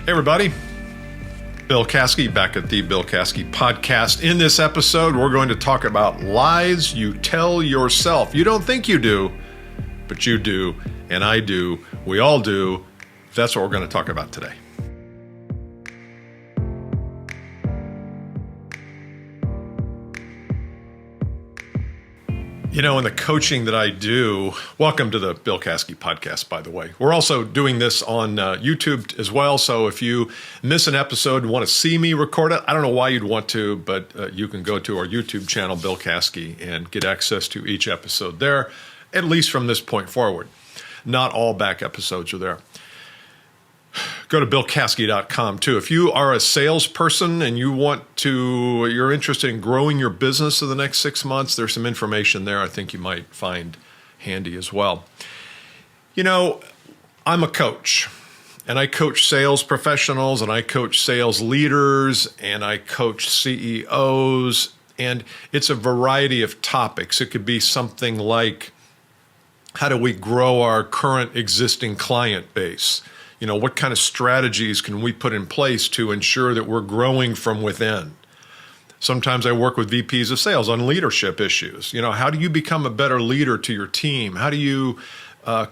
Hey everybody, Bill Caskey back at the Bill Caskey podcast. In this episode, we're going to talk about lies you tell yourself. You don't think you do, but you do, and I do, we all do. That's what we're going to talk about today. You know, in the coaching that I do, welcome to the Bill Caskey podcast, by the way. We're also doing this on YouTube as well. So if you miss an episode and want to see me record it, I don't know why you'd want to, but you can go to our YouTube channel, Bill Caskey, and get access to each episode there, at least from this point forward. Not all back episodes are there. Go to BillCaskey.com too. If you are a salesperson and you're interested in growing your business in the next 6 months, there's some information there I think you might find handy as well. You know, I'm a coach, and I coach sales professionals, and I coach sales leaders, and I coach CEOs, and it's a variety of topics. It could be something like, how do we grow our current existing client base? You know, what kind of strategies can we put in place to ensure that we're growing from within? Sometimes I work with VPs of sales on leadership issues. You know, how do you become a better leader to your team? How do you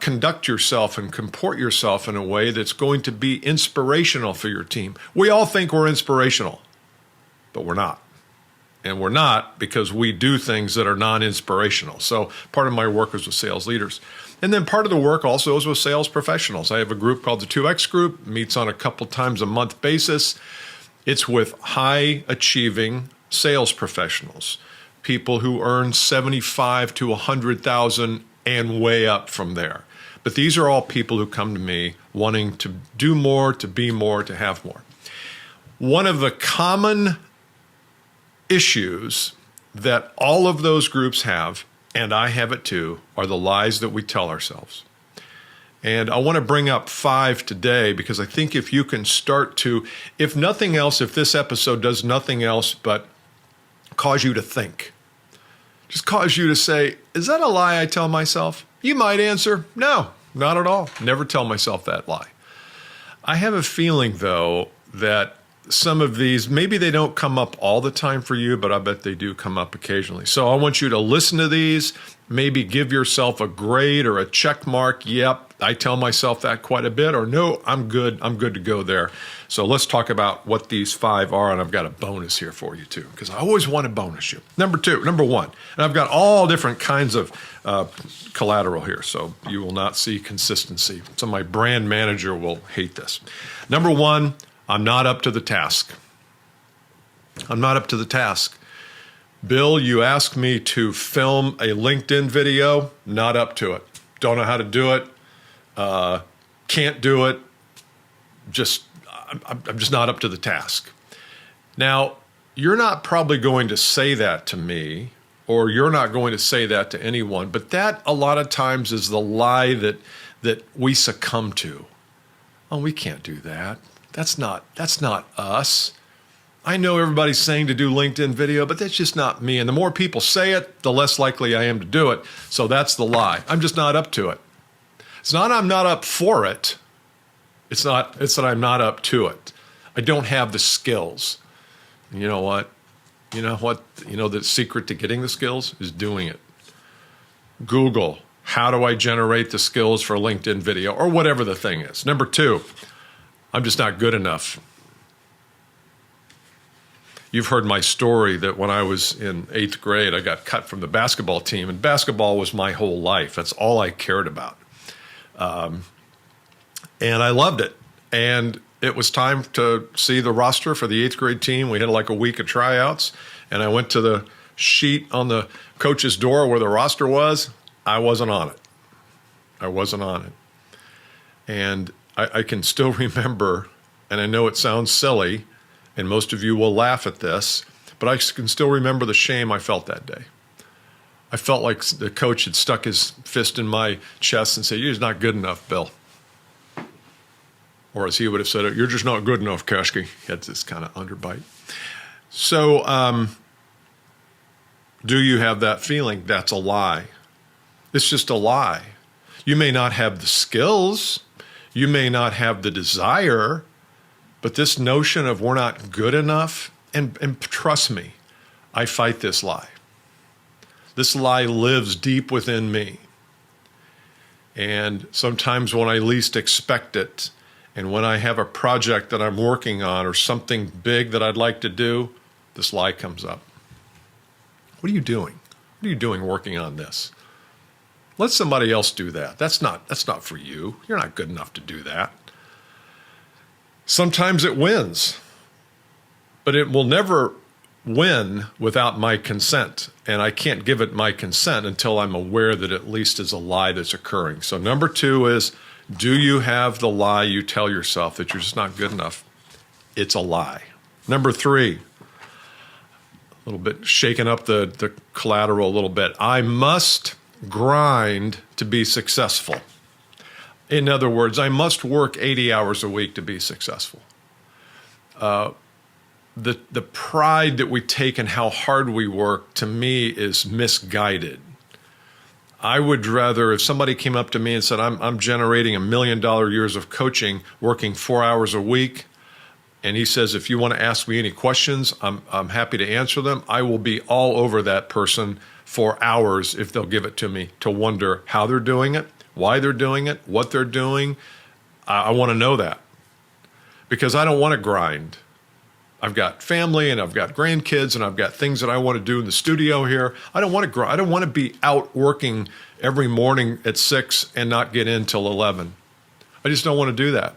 conduct yourself and comport yourself in a way that's going to be inspirational for your team? We all think we're inspirational, but we're not. And we're not because we do things that are non-inspirational. So part of my work is with sales leaders. And then part of the work also is with sales professionals. I have a group called the 2X Group, meets on a couple times a month basis. It's with high achieving sales professionals, people who earn 75 to 100,000 and way up from there. But these are all people who come to me wanting to do more, to be more, to have more. One of the common issues that all of those groups have, and I have it too, are the lies that we tell ourselves. And I want to bring up 5 today because I think if you can start to, if nothing else, if this episode does nothing else but cause you to think, just cause you to say, is that a lie I tell myself? You might answer, no, not at all. Never tell myself that lie. I have a feeling, though, that some of these, maybe they don't come up all the time for you, but I bet they do come up occasionally. So I want you to listen to these, maybe give yourself a grade or a check mark. Yep, I tell myself that quite a bit, or no, I'm good to go there. So let's talk about what these 5 are, and I've got a bonus here for you too, because I always want to bonus you. Number 1, and I've got all different kinds of collateral here, so you will not see consistency. So my brand manager will hate this. Number 1, I'm not up to the task. I'm not up to the task. Bill, you asked me to film a LinkedIn video, not up to it. Don't know how to do it. Can't do it. I'm just not up to the task. Now, you're not probably going to say that to me, or you're not going to say that to anyone, but that a lot of times is the lie that we succumb to. Oh, we can't do that. That's not us. I know everybody's saying to do LinkedIn video, but that's just not me. And the more people say it, the less likely I am to do it. So that's the lie. I'm just not up to it. It's not I'm not up for it. It's that I'm not up to it. I don't have the skills. And you know what? You know the secret to getting the skills is doing it. Google, how do I generate the skills for LinkedIn video, or whatever the thing is. Number 2, I'm just not good enough. You've heard my story that when I was in 8th grade, I got cut from the basketball team, and basketball was my whole life. That's all I cared about. And I loved it. And it was time to see the roster for the 8th grade team. We had like a week of tryouts, and I went to the sheet on the coach's door where the roster was. I wasn't on it. And I can still remember, and I know it sounds silly, and most of you will laugh at this, but I can still remember the shame I felt that day. I felt like the coach had stuck his fist in my chest and said, "You're just not good enough, Bill." Or as he would have said it, "You're just not good enough, Caskey." He had this kind of underbite. So do you have that feeling? That's a lie. It's just a lie. You may not have the skills. You may not have the desire. But this notion of we're not good enough, and trust me, I fight this lie. This lie lives deep within me. And sometimes when I least expect it, and when I have a project that I'm working on or something big that I'd like to do, this lie comes up. What are you doing? What are you doing working on this? Let somebody else do that. That's not for you. You're not good enough to do that. Sometimes it wins, but it will never win without my consent. And I can't give it my consent until I'm aware that at least is a lie that's occurring. So number 2 is, do you have the lie you tell yourself that you're just not good enough? It's a lie. Number 3, a little bit shaking up the collateral a little bit. I must grind to be successful. In other words, I must work 80 hours a week to be successful. The pride that we take in how hard we work, to me, is misguided. I would rather, if somebody came up to me and said, I'm generating $1 million years of coaching, working 4 hours a week, and he says, if you want to ask me any questions, I'm happy to answer them. I will be all over that person for hours if they'll give it to me, to wonder how they're doing it, why they're doing it, what they're doing. I want to know that, because I don't want to grind. I've got family and I've got grandkids and I've got things that I want to do in the studio here. I don't want to grind. I don't want to be out working every morning at 6 and not get in till 11. I just don't want to do that.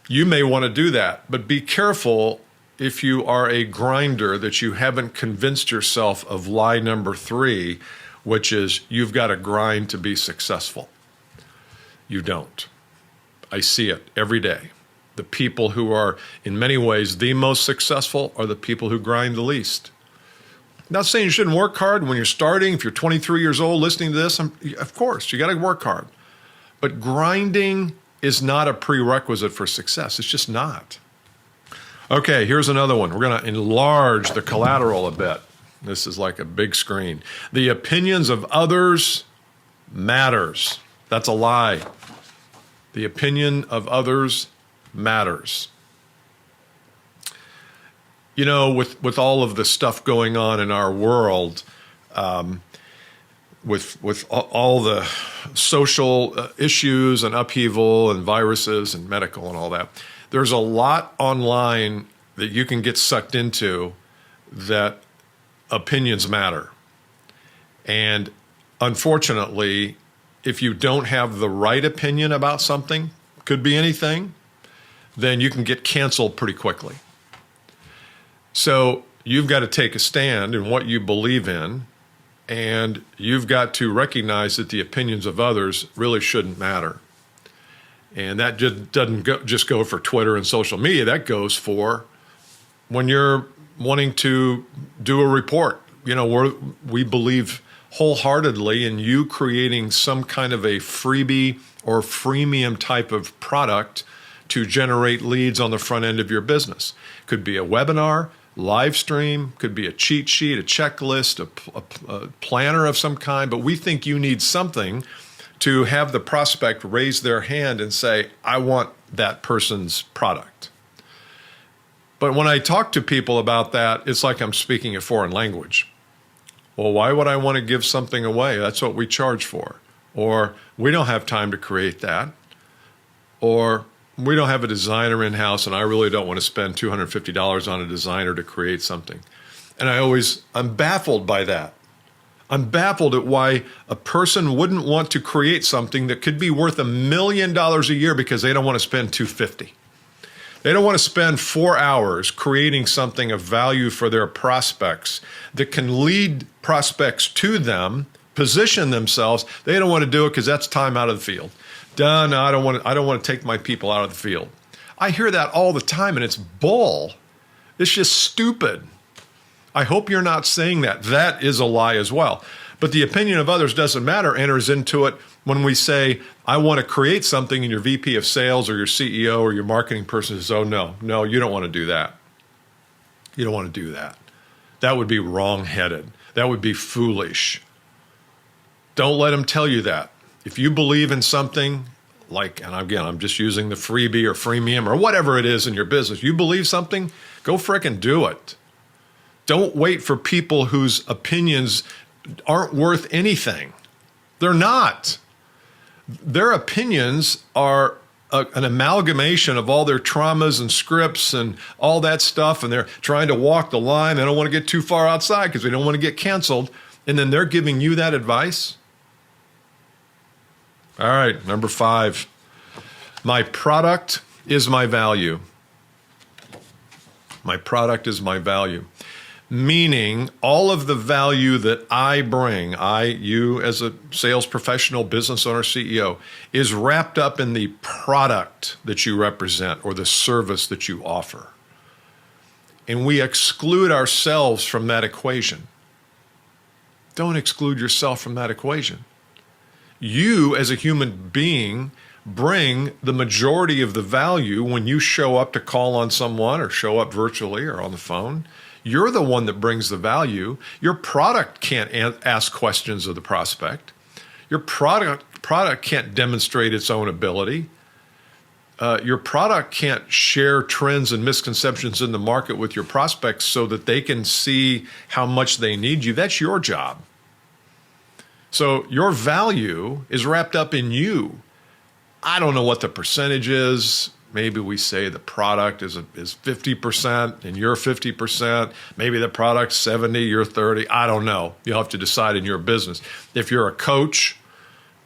You may want to do that, but be careful if you are a grinder that you haven't convinced yourself of lie number 3, which is you've got to grind to be successful. You don't. I see it every day. The people who are, in many ways, the most successful are the people who grind the least. I'm not saying you shouldn't work hard when you're starting. If you're 23 years old listening to this, of course, you got to work hard. But grinding is not a prerequisite for success. It's just not. Okay, here's another one. We're going to enlarge the collateral a bit. This is like a big screen. The opinions of others matters. That's a lie. The opinion of others matters. You know, with all of the stuff going on in our world, with all the social issues and upheaval and viruses and medical and all that, there's a lot online that you can get sucked into that opinions matter. And unfortunately, if you don't have the right opinion about something, could be anything, then you can get canceled pretty quickly. So you've got to take a stand in what you believe in, and you've got to recognize that the opinions of others really shouldn't matter. And that just doesn't just go for Twitter and social media. That goes for when you're wanting to do a report. You know, we believe wholeheartedly in you creating some kind of a freebie or freemium type of product to generate leads on the front end of your business. Could be a webinar, live stream, could be a cheat sheet, a checklist, a planner of some kind, but we think you need something to have the prospect raise their hand and say, I want that person's product. But when I talk to people about that, it's like I'm speaking a foreign language. Well, why would I want to give something away? That's what we charge for. Or we don't have time to create that. Or we don't have a designer in-house and I really don't want to spend $250 on a designer to create something. And I'm baffled by that. I'm baffled at why a person wouldn't want to create something that could be worth $1 million a year because they don't want to spend $250. They don't want to spend 4 hours creating something of value for their prospects that can lead prospects to them, position themselves. They don't want to do it because that's time out of the field. Done. I don't want to take my people out of the field. I hear that all the time, and it's bull. It's just stupid. I hope you're not saying that. That is a lie as well. But the opinion of others doesn't matter enters into it when we say, I want to create something, and your VP of sales or your CEO or your marketing person says, oh, no, you don't want to do that. You don't want to do that. That would be wrong-headed. That would be foolish. Don't let them tell you that. If you believe in something, and again, I'm just using the freebie or freemium or whatever it is in your business. You believe something, go frickin' do it. Don't wait for people whose opinions aren't worth anything. They're not. Their opinions are an amalgamation of all their traumas and scripts and all that stuff, and they're trying to walk the line. They don't want to get too far outside because they don't want to get canceled, and then they're giving you that advice. All right, number 5. My product is my value. My product is my value. Meaning all of the value that I bring, you as a sales professional, business owner, CEO, is wrapped up in the product that you represent or the service that you offer. And we exclude ourselves from that equation. Don't exclude yourself from that equation. You, as a human being, bring the majority of the value when you show up to call on someone or show up virtually or on the phone. You're the one that brings the value. Your product can't ask questions of the prospect. Your product can't demonstrate its own ability. Your product can't share trends and misconceptions in the market with your prospects so that they can see how much they need you. That's your job. So your value is wrapped up in you. I don't know what the percentage is. Maybe we say the product is 50% and you're 50%. Maybe the product's 70, you're 30. I don't know. You'll have to decide in your business. If you're a coach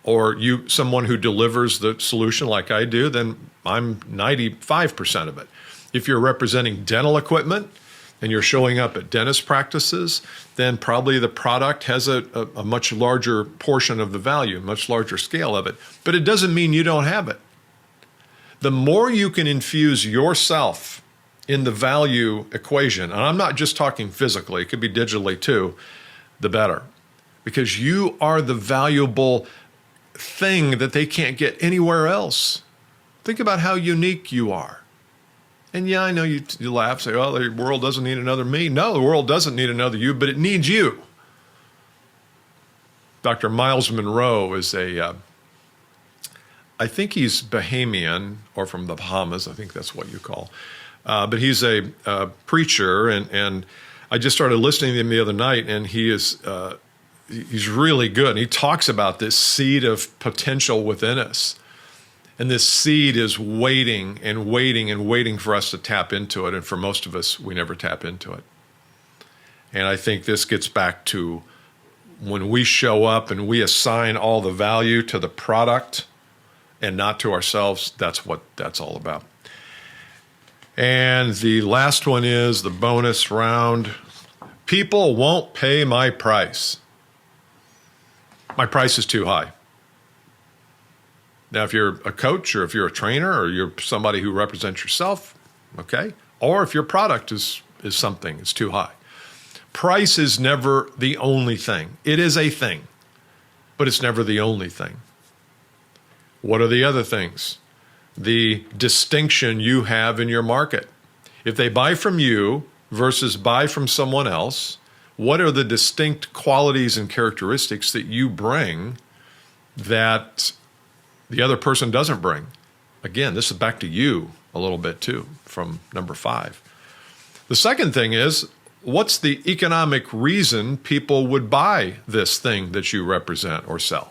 or someone who delivers the solution like I do, then I'm 95% of it. If you're representing dental equipment and you're showing up at dentist practices, then probably the product has a much larger portion of the value, much larger scale of it. But it doesn't mean you don't have it. The more you can infuse yourself in the value equation, and I'm not just talking physically, it could be digitally too, the better. Because you are the valuable thing that they can't get anywhere else. Think about how unique you are. And yeah, I know you laugh, say, oh, the world doesn't need another me. No, the world doesn't need another you, but it needs you. Dr. Miles Monroe is I think he's Bahamian or from the Bahamas. I think that's what you call. But he's a preacher, and I just started listening to him the other night, and he's really good. And he talks about this seed of potential within us. And this seed is waiting and waiting and waiting for us to tap into it. And for most of us, we never tap into it. And I think this gets back to when we show up and we assign all the value to the product and not to ourselves, that's what that's all about. And the last one is the bonus round. People won't pay my price. My price is too high. Now, if you're a coach or if you're a trainer or you're somebody who represents yourself, okay, or if your product is something, it's too high. Price is never the only thing. It is a thing, but it's never the only thing. What are the other things? The distinction you have in your market. If they buy from you versus buy from someone else, what are the distinct qualities and characteristics that you bring that the other person doesn't bring? Again, this is back to you a little bit too, from number 5. The second thing is, what's the economic reason people would buy this thing that you represent or sell?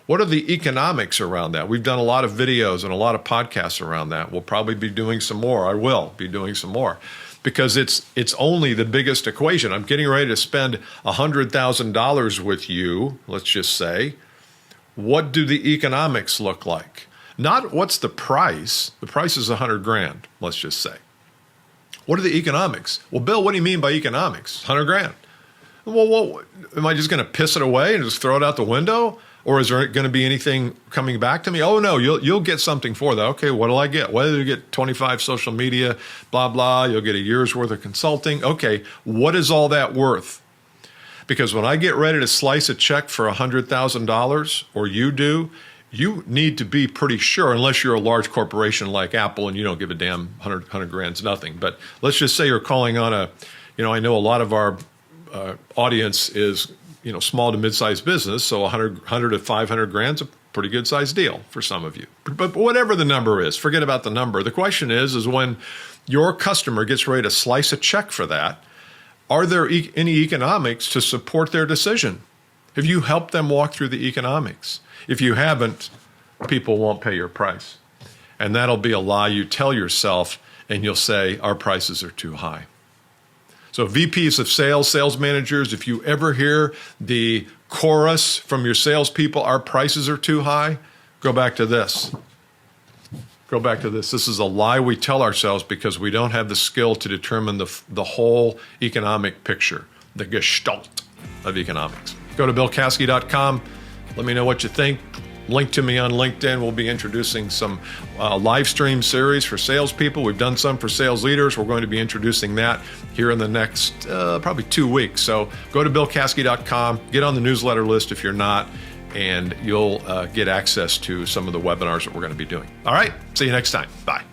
What are the economics around that? We've done a lot of videos and a lot of podcasts around that. We'll probably be doing some more. I will be doing some more because it's only the biggest equation. I'm getting ready to spend $100,000 with you, let's just say. What do the economics look like? Not what's the price. The price is $100,000, let's just say. What are the economics? Well, Bill, what do you mean by economics? $100,000. Well, am I just going to piss it away and just throw it out the window? Or is there going to be anything coming back to me? Oh, no, you'll get something for that. Okay, what do I get? Well, you get 25 social media, blah, blah. You'll get a year's worth of consulting. Okay, what is all that worth? Because when I get ready to slice a check for $100,000, or you do, you need to be pretty sure, unless you're a large corporation like Apple and you don't give a damn, 100 grand's nothing. But let's just say you're calling on I know a lot of our audience is, small to mid-sized business, so 100 to 500 grand's pretty good sized deal for some of you. But whatever the number is, forget about the number. The question is when your customer gets ready to slice a check for that, are there any economics to support their decision? Have you helped them walk through the economics? If you haven't, people won't pay your price. And that'll be a lie you tell yourself, and you'll say, our prices are too high. So VPs of sales, sales managers, if you ever hear the chorus from your salespeople, our prices are too high, go back to this. Go back to this. This is a lie we tell ourselves because we don't have the skill to determine the whole economic picture, the gestalt of economics. Go to BillCaskey.com. Let me know what you think. Link to me on LinkedIn. We'll be introducing some live stream series for salespeople. We've done some for sales leaders. We're going to be introducing that here in the next probably 2 weeks. So go to BillCaskey.com. Get on the newsletter list if you're not, and you'll get access to some of the webinars that we're going to be doing. All right. See you next time. Bye.